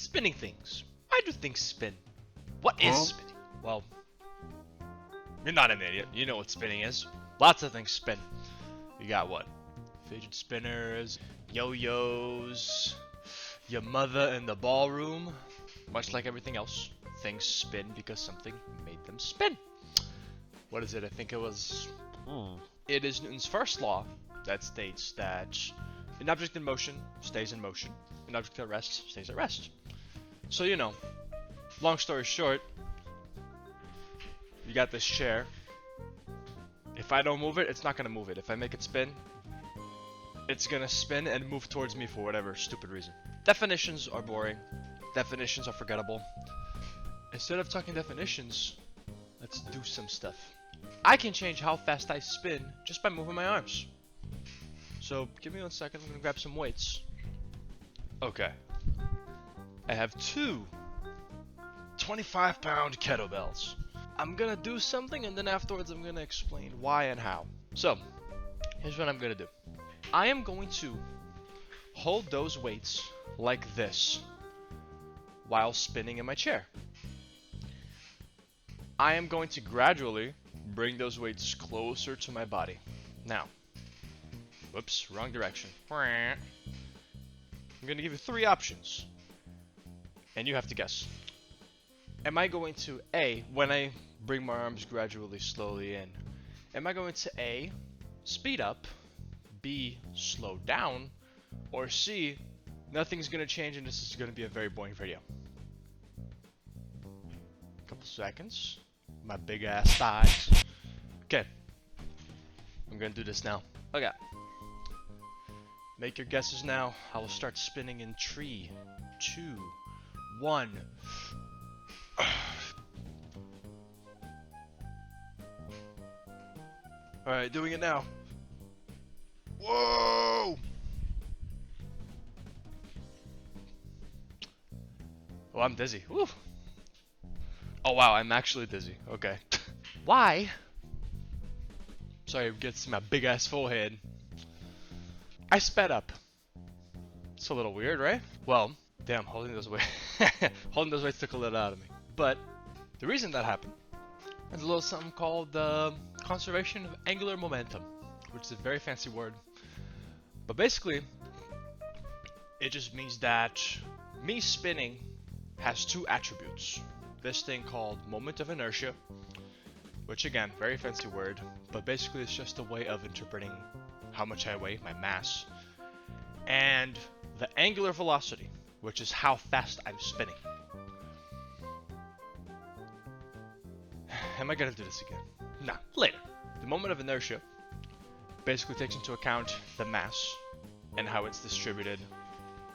Spinning things. Why do things spin? What is spinning? Well, you're not an idiot. You know what spinning is. Lots of things spin. You got what? Fidget spinners, yo-yos, your mother in the ballroom. Much like everything else, things spin because something made them spin. What is it? I think it was... It is Newton's first law that states that an object in motion stays in motion. An object at rest stays at rest. So, you know, long story short, you got this chair. If I don't move it, it's not going to move it. If I make it spin, it's going to spin and move towards me for whatever stupid reason. Definitions are boring. Definitions are forgettable. Instead of talking definitions, let's do some stuff. I can change how fast I spin just by moving my arms. So, give me 1 second, I'm gonna grab some weights. Okay. I have two 25-pound kettlebells. I'm gonna do something and then afterwards I'm gonna explain why and how. So, here's what I'm gonna do. I am going to hold those weights like this while spinning in my chair. I am going to gradually bring those weights closer to my body. Now, whoops, wrong direction. I'm going to give you 3 options, and you have to guess. Am I going to A, when I bring my arms gradually, slowly in, am I going to A, speed up, B, slow down, or C, nothing's going to change and this is going to be a very boring video? Couple seconds. My big ass thighs. Okay. I'm gonna do this now. Okay. Make your guesses now. I will start spinning in 3, 2, 1. Alright, doing it now. Whoa! Oh, I'm dizzy. Woo! Oh wow, I'm actually dizzy. Okay. Why? Sorry, it gets my big ass forehead. I sped up. It's a little weird, right? Well, damn, holding those weights took a little out of me. But the reason that happened is a little something called conservation of angular momentum, which is a very fancy word. But basically, it just means that me spinning has 2 attributes. This thing called moment of inertia, which again, very fancy word, but basically it's just a way of interpreting how much I weigh, my mass, and the angular velocity, which is how fast I'm spinning. Am I gonna do this again? Nah, later. The moment of inertia basically takes into account the mass and how it's distributed.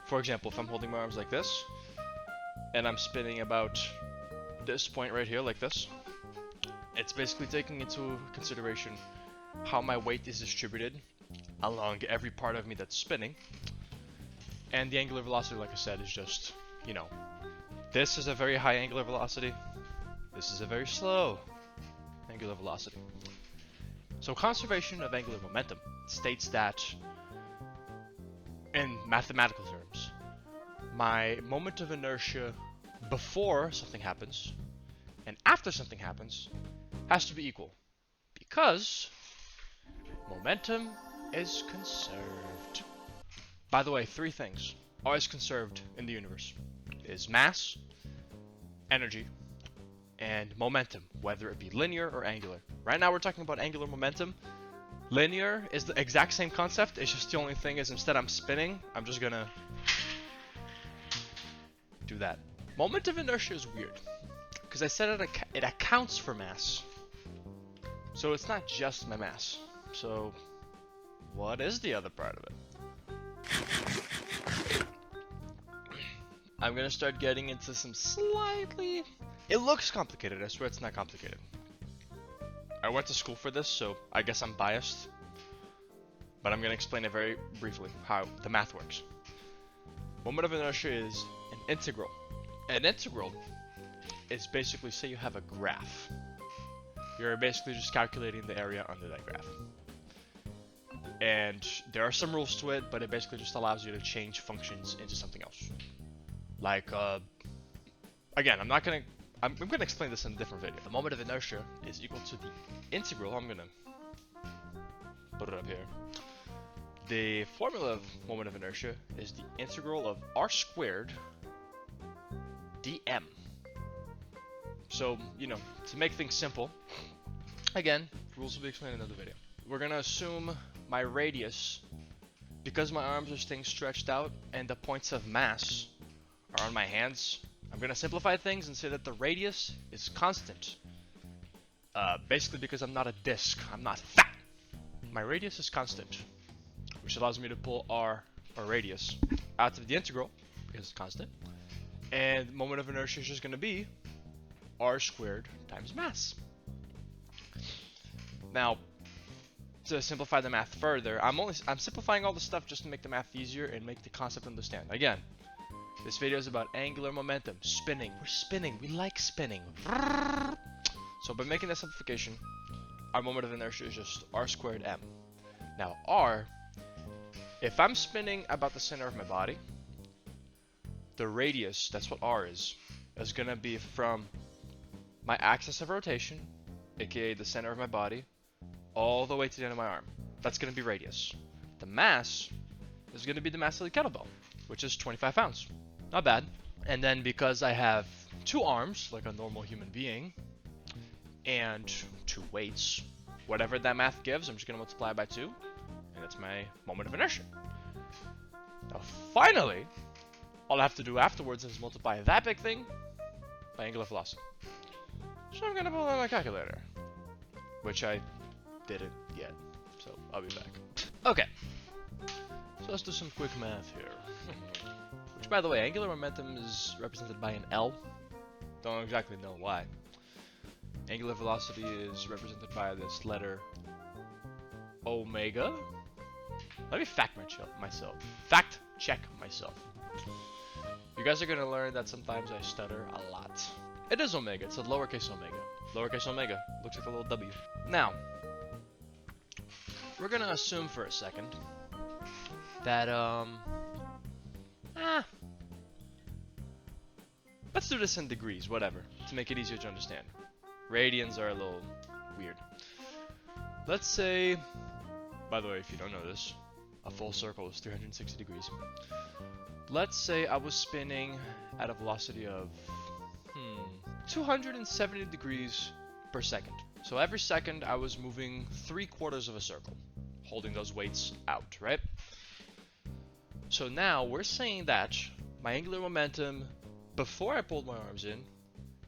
For example, if I'm holding my arms like this, and I'm spinning about this point right here like this, it's basically taking into consideration how my weight is distributed along every part of me that's spinning. And the angular velocity, like I said, is just, you know, this is a very high angular velocity, this is a very slow angular velocity. So conservation of angular momentum states that, in mathematical terms, my moment of inertia before something happens and after something happens has to be equal, because momentum is conserved. By the way, 3 things always conserved in the universe is mass, energy, and momentum, whether it be linear or angular. Right now we're talking about angular momentum. Linear is the exact same concept, it's just the only thing is instead I'm spinning, I'm just gonna do that. Moment of inertia is weird, because I said it accounts for mass. So it's not just my mass. So what is the other part of it? I'm gonna start getting into some slightly... It looks complicated, I swear it's not complicated. I went to school for this, so I guess I'm biased. But I'm gonna explain it very briefly, how the math works. Moment of inertia is an integral. An integral is basically, say you have a graph. You're basically just calculating the area under that graph. And there are some rules to it, but it basically just allows you to change functions into something else. Like, again, I'm gonna explain this in a different video. The moment of inertia is equal to the integral. I'm gonna put it up here. The formula of moment of inertia is the integral of r squared dm. So, you know, to make things simple, again, rules will be explained in another video. We're gonna assume my radius, because my arms are staying stretched out and the points of mass are on my hands, I'm gonna simplify things and say that the radius is constant. Basically because I'm not a disc, I'm not fat. My radius is constant, which allows me to pull r, or radius, out of the integral, because it's constant. And moment of inertia is just gonna be r squared times mass. Now, to simplify the math further, I'm simplifying all the stuff just to make the math easier and make the concept understand. Again, this video is about angular momentum, spinning. We're spinning. We like spinning. So by making that simplification, our moment of inertia is just r squared m. Now r, if I'm spinning about the center of my body, the radius, that's what r is gonna be from my axis of rotation, aka the center of my body, all the way to the end of my arm. That's gonna be radius. The mass is gonna be the mass of the kettlebell, which is 25 pounds. Not bad. And then because I have 2 arms, like a normal human being, and 2 weights, whatever that math gives, I'm just gonna multiply by 2, and that's my moment of inertia. Now finally, all I have to do afterwards is multiply that big thing by angular velocity. So I'm gonna pull out my calculator, which I didn't yet, so I'll be back. Okay, so let's do some quick math here. Which, by the way, angular momentum is represented by an L. Don't exactly know why. Angular velocity is represented by this letter omega. Let me fact check myself. You guys are gonna learn that sometimes I stutter a lot. It is omega. It's a lowercase omega. Lowercase omega looks like a little W. Now, we're gonna assume for a second that let's do this in degrees, whatever, to make it easier to understand. Radians are a little weird. Let's say, by the way, if you don't know this, a full circle is 360 degrees. Let's say I was spinning at a velocity of 270 degrees per second. So every second I was moving 3/4 of a circle, holding those weights out, right? So now we're saying that my angular momentum before I pulled my arms in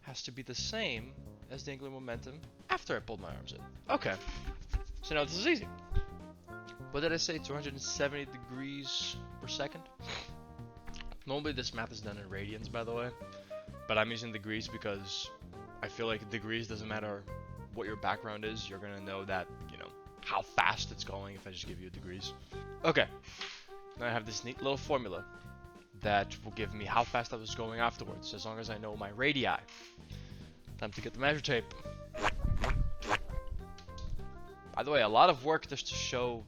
has to be the same as the angular momentum after I pulled my arms in. Okay, so now this is easy. What did I say? 270 degrees per second? Normally this math is done in radians, by the way, but I'm using degrees because I feel like degrees doesn't matter what your background is, you're gonna know that, you know, how fast it's going if I just give you degrees. Okay, now I have this neat little formula that will give me how fast I was going afterwards, as long as I know my radii. Time to get the measure tape. By the way, a lot of work just to show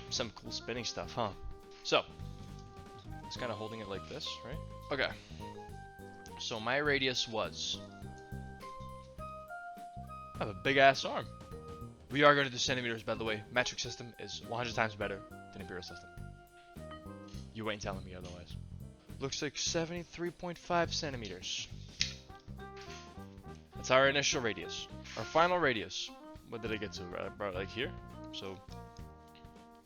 some cool spinning stuff, huh? So, it's kind of holding it like this, right? Okay. So my radius was... I have a big ass arm. We are going to do centimeters, by the way. Metric system is 100 times better than imperial system. You ain't telling me otherwise. Looks like 73.5 centimeters. That's our initial radius. Our final radius. What did I get to? About like here? So,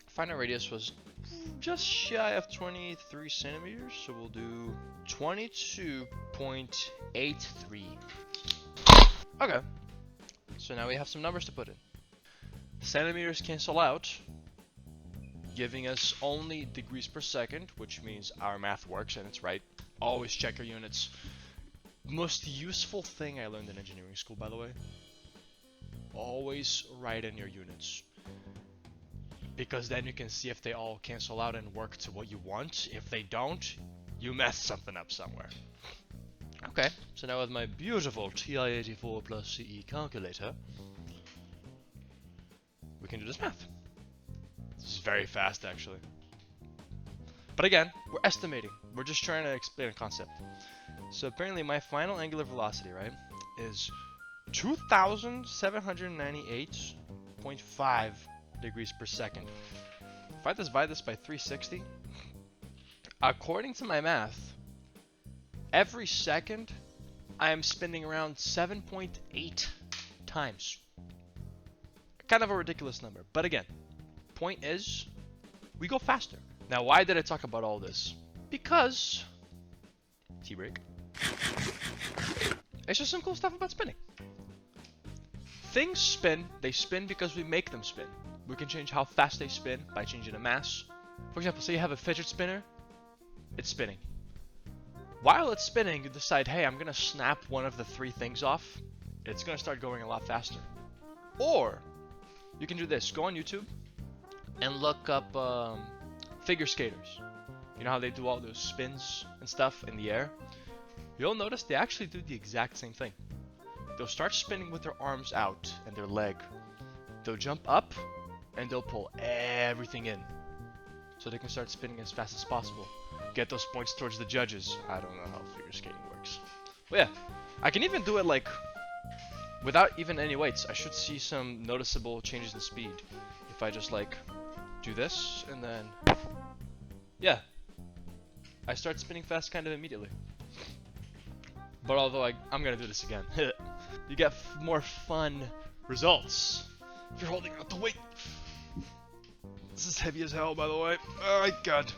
final radius was just shy of 23 centimeters. So we'll do 22.83. Okay. So now we have some numbers to put in. Centimeters cancel out, giving us only degrees per second, which means our math works and it's right. Always check your units. Most useful thing I learned in engineering school, by the way. Always write in your units. Because then you can see if they all cancel out and work to what you want. If they don't, you mess something up somewhere. Okay, so now with my beautiful TI-84 plus CE calculator, we can do this math. This is very fast, actually. But again, we're estimating. We're just trying to explain a concept. So apparently my final angular velocity, right, is 2,798.5 degrees per second. If I divide this by 360, according to my math, every second I am spinning around 7.8 times. Kind of a ridiculous number, but again, point is, we go faster. Now, why did I talk about all this? Because tea break. It's just some cool stuff about spinning. Things spin, they spin because we make them spin. We can change how fast they spin by changing the mass. For example, say you have a fidget spinner, it's spinning. While it's spinning, you decide, hey, I'm gonna snap one of the 3 things off. It's gonna start going a lot faster. Or, you can do this, go on YouTube and look up figure skaters. You know how they do all those spins and stuff in the air? You'll notice they actually do the exact same thing. They'll start spinning with their arms out and their leg. They'll jump up and they'll pull everything in so they can start spinning as fast as possible. Get those points towards the judges. I don't know how figure skating works. But yeah, I can even do it like without even any weights. I should see some noticeable changes in speed if I just like do this and then yeah, I start spinning fast kind of immediately. But although I'm gonna do this again, you get more fun results if you're holding out the weight. This is heavy as hell, by the way. Oh my god.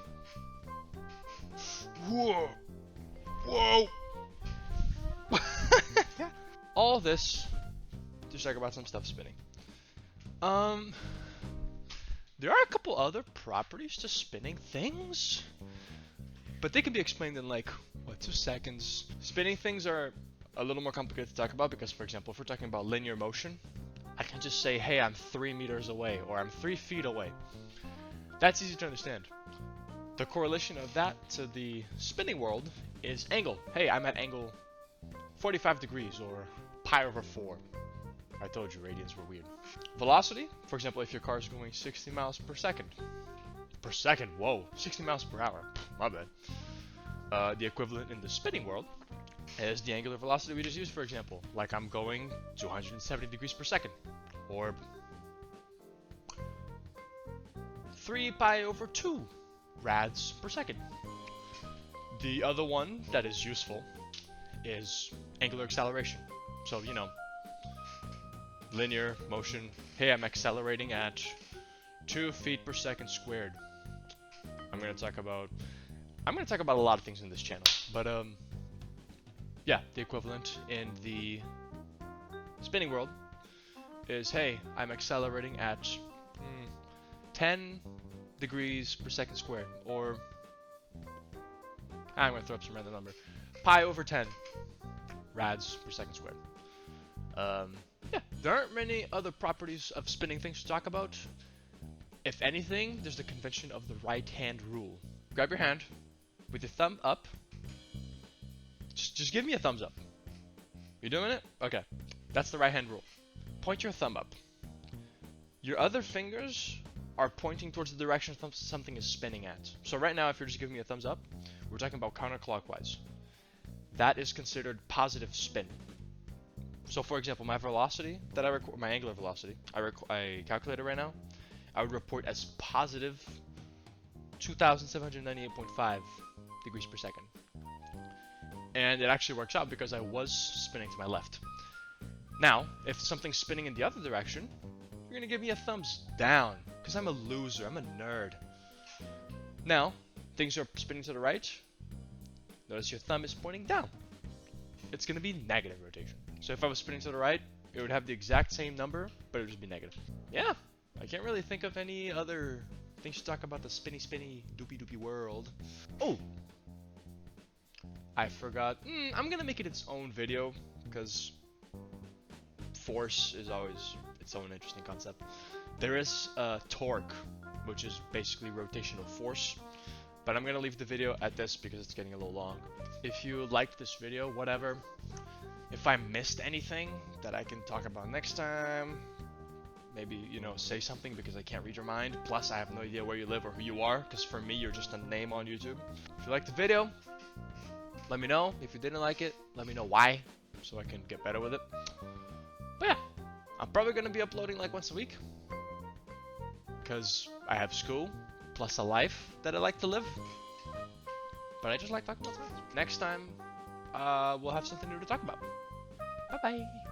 Whoa. Whoa. All this to talk about some stuff spinning. There are a couple other properties to spinning things, but they can be explained in like, what, 2 seconds. Spinning things are a little more complicated to talk about because, for example, if we're talking about linear motion, I can just say, hey, I'm 3 meters away, or I'm 3 feet away. That's easy to understand. The correlation of that to the spinning world is angle. Hey, I'm at angle 45 degrees, or pi over 4. I told you radians were weird. Velocity, for example, if your car is going 60 miles per second. Per second, whoa, 60 miles per hour, my bad. The equivalent in the spinning world is the angular velocity we just used, for example. Like I'm going 270 degrees per second, or 3 pi over 2 rads per second. The other one that is useful is angular acceleration. So, you know, linear motion. Hey, I'm accelerating at 2 feet per second squared. I'm gonna talk about a lot of things in this channel, but yeah, the equivalent in the spinning world is, hey, I'm accelerating at 10 degrees per second squared, or I'm gonna throw up some random number, pi over 10 rads per second squared. Yeah, there aren't many other properties of spinning things to talk about. If anything, there's the convention of the right hand rule. Grab your hand with your thumb up. Just give me a thumbs up. You doing it? Okay. That's the right hand rule. Point your thumb up. Your other fingers are pointing towards the direction something is spinning at. So right now, if you're just giving me a thumbs up, we're talking about counterclockwise. That is considered positive spin. So for example, my velocity that I record, my angular velocity, I calculated right now, I would report as positive 2,798.5 degrees per second. And it actually works out because I was spinning to my left. Now, if something's spinning in the other direction, you're gonna give me a thumbs down because I'm a loser, I'm a nerd. Now, things are spinning to the right. Notice your thumb is pointing down. It's gonna be negative rotation. So if I was spinning to the right, it would have the exact same number, but it would just be negative. Yeah, I can't really think of any other things to talk about the spinny, doopy world. Oh, I forgot. I'm gonna make it its own video because force is always its own interesting concept. There is torque, which is basically rotational force, but I'm gonna leave the video at this because it's getting a little long. If you liked this video, whatever. If I missed anything that I can talk about next time, maybe, you know, say something because I can't read your mind. Plus, I have no idea where you live or who you are, because for me, you're just a name on YouTube. If you liked the video, let me know. If you didn't like it, let me know why, so I can get better with it. But yeah, I'm probably gonna be uploading like once a week, because I have school, plus a life that I like to live. But I just like talking about sports. Next time, we'll have something new to talk about. Bye-bye.